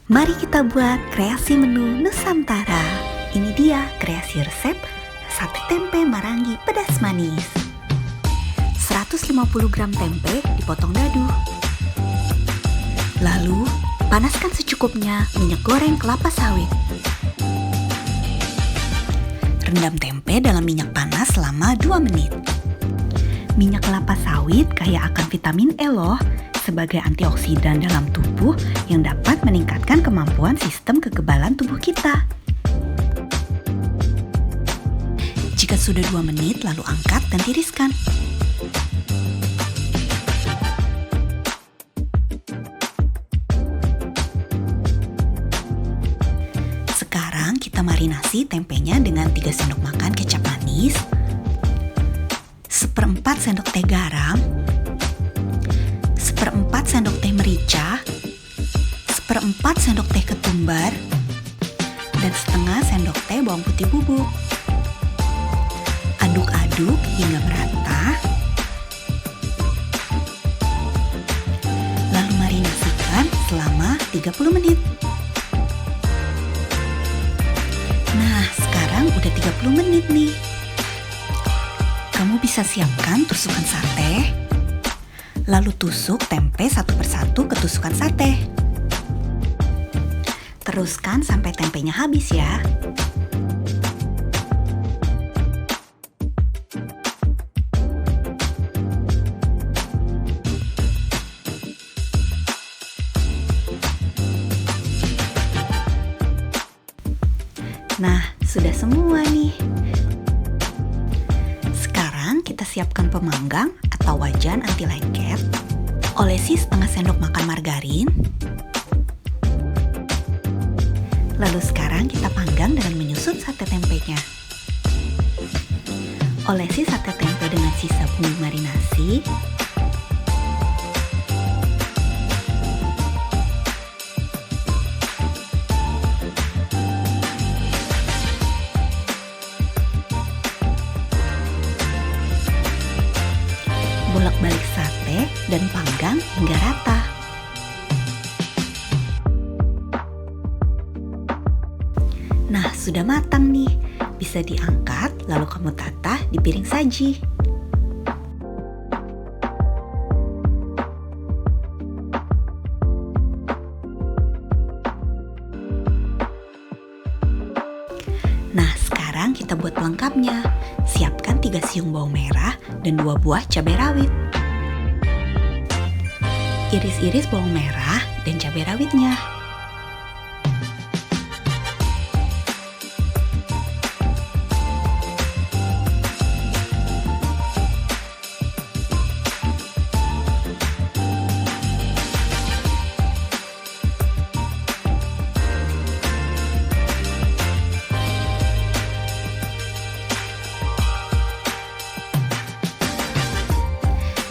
Mari kita buat kreasi menu Nusantara. Ini dia kreasi resep sate tempe Marangi pedas manis. 150 gram tempe dipotong dadu. Lalu, panaskan secukupnya minyak goreng kelapa sawit. Rendam tempe dalam minyak panas selama 2 menit. Minyak kelapa sawit kaya akan vitamin E loh, sebagai antioksidan dalam tubuh yang dapat meningkatkan kemampuan sistem kekebalan tubuh kita. Jika sudah 2 menit, lalu angkat dan tiriskan. Sekarang kita marinasi tempenya dengan 3 sendok makan kecap manis, 1/4 sendok teh garam, 1/4 sendok teh merica, 1/4 sendok teh ketumbar, dan setengah sendok teh bawang putih bubuk. Aduk-aduk hingga merata. Lalu marinasikan selama 30 menit. Nah, sekarang udah 30 menit nih. Kamu bisa siapkan tusukan sate. Lalu tusuk tempe satu persatu ke tusukan sate. Teruskan sampai tempenya habis ya. Nah, sudah semua nih. Sekarang kita siapkan pemanggang atau wajan anti lengket. Olesi setengah sendok makan margarin. Lalu sekarang kita panggang dengan menyusut sate tempenya. Olesi sate tempe dengan sisa bumbu marinasi. Bolak-balik sate dan panggang hingga rata. Nah, sudah matang nih. Bisa diangkat, lalu kamu tata di piring saji. Nah, sekarang kita buat pelengkapnya. Siapkan 3 siung bawang merah dan 2 buah cabai rawit. Iris-iris bawang merah dan cabai rawitnya.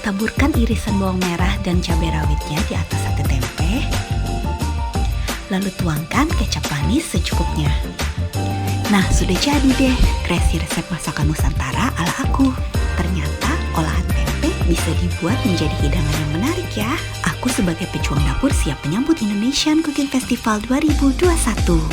Taburkan irisan bawang merah dan cabai rawitnya di atas sate tempe. Lalu tuangkan kecap manis secukupnya. Nah, sudah jadi deh kreasi resep masakan Nusantara ala aku. Ternyata olahan tempe bisa dibuat menjadi hidangan yang menarik ya. Aku sebagai pejuang dapur siap menyambut Indonesian Cooking Festival 2021.